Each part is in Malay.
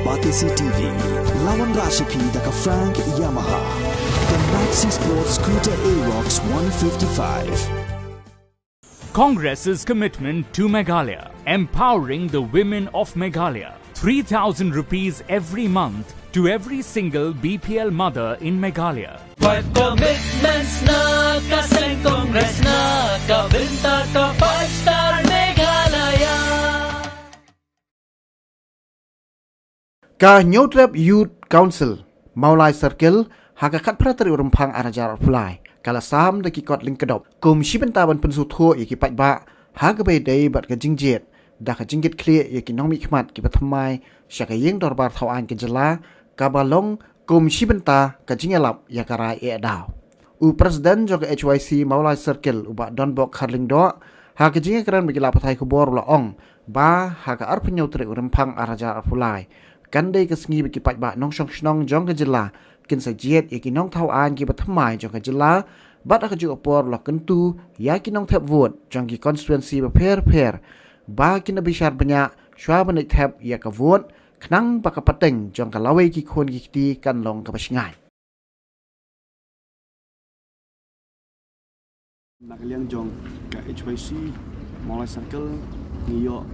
Batisi TV, lawan Rashipi daka Frank Yamaha, the Maxi Sports Scooter Aerox 155. Congress's commitment to Meghalaya, empowering the women of Meghalaya. 3,000 rupees every month to every single BPL mother in Meghalaya. 5 commitments na kaseng Congress na kabinta ka 5-star Meghalaya. Ka Nyotrap Youth Council Maulai Circle hakakat prateri urempang arajar pulai kala sam daki kot lingkedop kum shibentaban pensutho yaki patba hagabe dei bat ka jingjet dah ka jinggit klia yaki nong mikmat ki pathamai syaka yeng dorbar thawan ke jela kabalong kum shibenta ka jingelap yakara e daw u president jog HYC Maulai Circle uba donbok kharling do ha ka jinge kran bigila pathai kubor la ong ba ha ka arpenyo tre urempang arajar pulai kandai ka sngi biki patba nong shong shnong jong ka jela kin sa jet yaki nong thawan ki pathamai jong ka jela bat ka ju opor la kentu yaki nong thep vote jong ki constituency ba pher ba kin bishar banyak shwa banik thep ya ka vote knang ba ka pateng jong ka lawe ki khon ki ti kan long ka basngai nakaliang jong ka HYC Maulai Circle ngiyo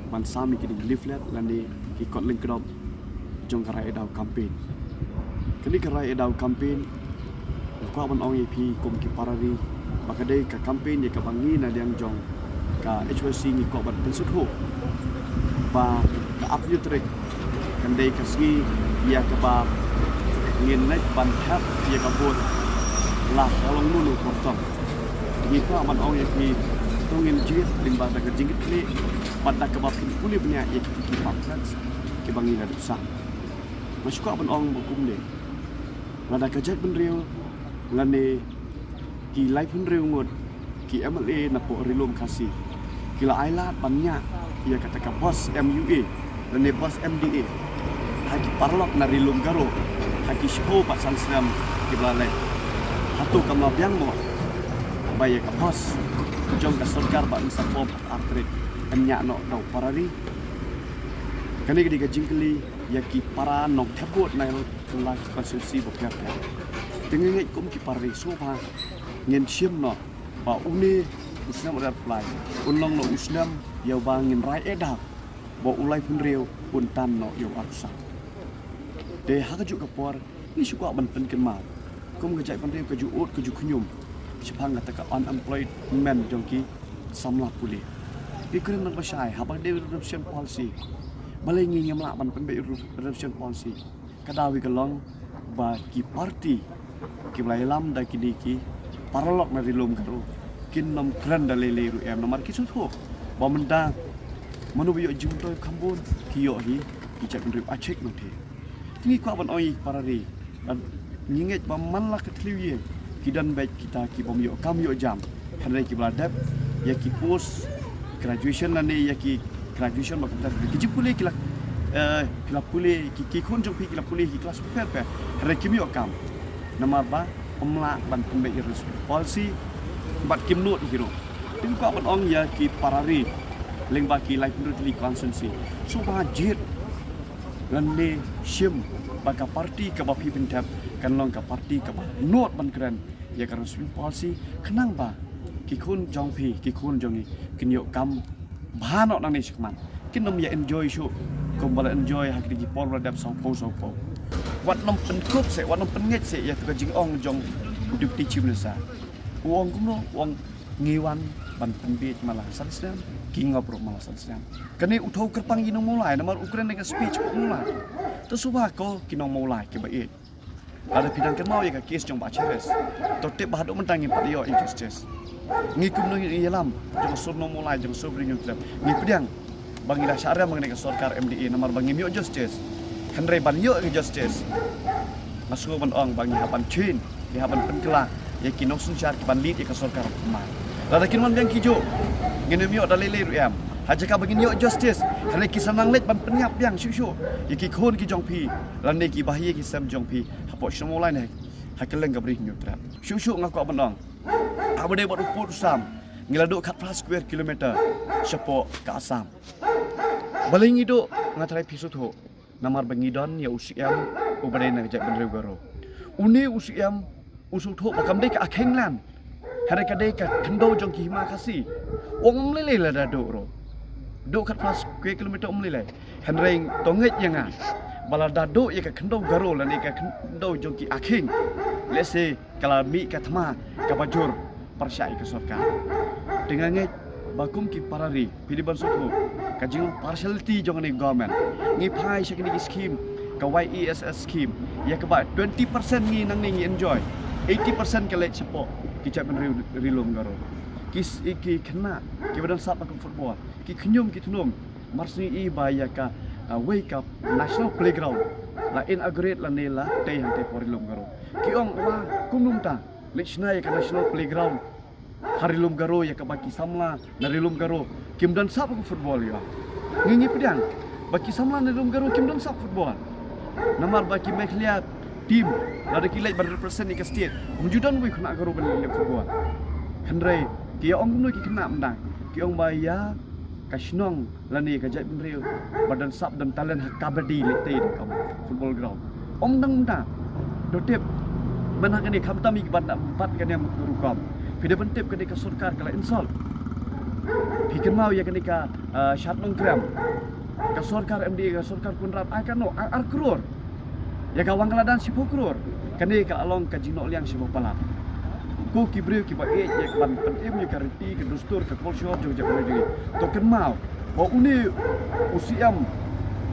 ban sami ki leaflet lani ki kotling krop jong ka rai daw campaign kini ka rai daw campaign ko ban ong EP kum ki parari bakadai ka campaign ye ka bangi na diang jong ka HYC ni ko ban pensut ho ba ka update trek kandai ka sgi ya ka ba ngin net ban hap ye ka bot la kalong nunu portong ni ko ban ong EP tungin jit limba da ka jingit ni pada ka ba puli punya ye ki paklat ki bangi na dusah masuk ko ban ong bukum ni lada ka jet ben riu lane ki live pun reungut ki MLA na po rilum kasih kila aila banyak ia kata ka bos MUA lane bos MDA haki parlok na rilum garo haki shpo pasal senam ki balai hatu kamla biang mo baya ka bos jong ka sarkar ba sa form atret enya no do parari kani ki jingkli ya ki para nok thabot na la konstitusi bo pya dengan kum ki parri soba ngin sim no ba uni usnam rat plai unlong no usnam ya bangin rai eda ba ulai pun riu pun tan no yo arsa de ha ka ju ka por ni suka ban pen ken mau kum ka jai pan riu ka ju ut ka ju khunyum chapang ka ka unemployed men jongki samla puli ikren nak basai ha ba de reduction policy balai ngi ngam la ban pen be reduction policy kadawi ka long ba ki party ki lam da ki diki paralok na rilum garu kin nom kran da lele ru em nomar ki su tho ba menda manu bi jum to khambon ki yo hi ki chak ru a chek no the tingi ko ban oi parari dan nyinget ba man la ka tliwi ki dan baik kita ki bom yo kam yo jam hanai ki bladap ya ki post graduation na ne ya ki graduation ba ka ki jipule ki la kila puli ki khon jong pi kila puli ki kelas per hanai ki mi yo kam nama ba pemla ban pembe irus policy bat kim not hero tin ko ban ong ya ki parari leng ba ki life really constancy so ba jit lan le shim ba ka party ka ba pi pentap kan long ka party ka ba not ban kran ya kan swing policy kenang ba ki khun jong pi ki khun jong ni kin yo kam ba no nang ni sikman kin nom ya enjoy show kom bala enjoy hak di por radap so po wat nom pen kup se wat nom pen nget se ya ka jing ong jong deputy chief minister wong kuno wong ngiwan ban pen bi malah sansen king of malah sansen kani uthau kerpang ginong mulai namar ukraine ka speech mulai to suba ko kinong mulai ke ba it ada pidang ke mau ya ka case jong ba cheres to tip ba do mentangi pa yo injustice ngi kum no yelam jong surno mulai jong sobring club ngi pidang bangila syara mengenai sarkar MDA namar bangi mi justice Henry ban yo justice masuk ban ong bangi hapan chin di hapan penkela ya kinong sunsyar ki ban lit ka sarkar ma la kin man biang kijo ngene mi dalile ru am haja ka bangi yo justice Henry ki sanang let ban penyap biang syu ya ki khon ki jong pi lan ne ki bahye ki sam jong pi hapo shmolai ne hakeleng ka bring nyutra syu ngako ban ong abade bot uput sam ngilado kat plus square kilometer sepo ka asam baling ido ngatrai pisut ho namar bangidon ya usiam ubadai na jat benriu garo uni usiam usul tho bakam dei ka akhenglan hari kadai ka kendo jong ki hima kasi ong lele la da do ro do kat pas ke kilometer lele henreng tonget yanga bala da do ya ka kendo garo la ni ka kendo jong ki akheng let's say kala mi ka thma ka bajur persyai ke sarkar dengan ngai bakum ki parari pidi bansutu kajing partiality jong ni government ngi phai shakini ki scheme ka YESS scheme ya ka ba 20% ngi nang ni enjoy 80% ka lek support ki chat ben rilum garo ki kena ki badan sap ka football ki knyum ki tunum marsni I ba ya ka wake up national playground la inaugurate la nela te hang te porilum garo ki ong wa kumnum ta lechna ya ka national playground harilum garo ya ka baki samla narilum garo kim dan sap ka football ya ngingi pedang baki samla narilum garo kim dan sap football namar baki mekliat tim ada kilai berrepresent ke state mujudan wi kena garo ben football henry ki ong nu ki kena mendang ki ong baya kasnong lani ka jai benriu badan sap dan talent kabadi lete di kam football ground om dang mendang do tip mana kani khamtami ki banda empat kani rukam pide bentip kani ka sarkar kala insol pikir mau ya kani ka shat nongkram ka sarkar MD ka sarkar kunrat ai kano ar crore ya ka wang kaladan 10 crore kani ka along ka jino liang 10 pala ku ki breu ki ba e ya ban penim ni ka reti ke dustur ke polsio jo ja beri to ken mau o uni usiam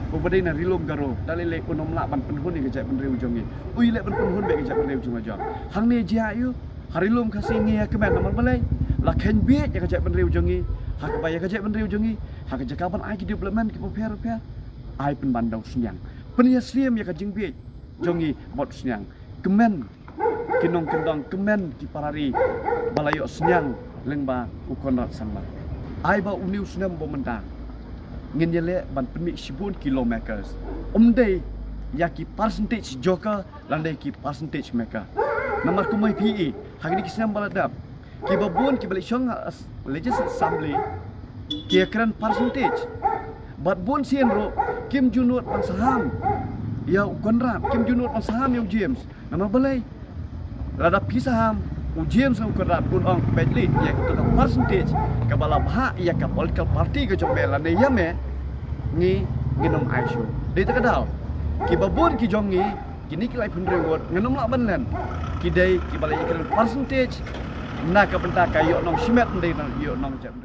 bo badai na rilom garo dalile unom la ban penhun ni ke ja ben reu jongi ui le ban penhun be ke ja ben reu jong aja hang ne ja yu harilom kasih ngi ya kemen namal balai la ken be ya ke ja ben reu jongi hak ba ya ke ja ben reu jongi hak ja kaban ai ki development ki per ai pen bandau senyang pen ya siem ya ka jing be jongi bot senyang kemen kinong kendang kemen ki parari balayo senyang lengba ukon rat sanma ai ba uniu senam bo mendang ngin yele ban pemi 10 kilometers omdei ya ki percentage joka landai ki percentage meka namar kumai PE hari ki senam baladap ki babun ki balik syong legislative assembly ki akran percentage bat bon sien ro kim junut ban saham ya ukon rat kim junut ban saham yang James nama balai lada pisaham James ng kurat pun ong bedli ya kita percentage kabala bah ya ka political party ke jomela ne yame ni nginom aisyu de ta kadal ki babon ki jongi kini ki lai pun reward nginom la banlen ki dai ki balai ikran percentage na ka benta kayo nong simet ndai nong yo nong jam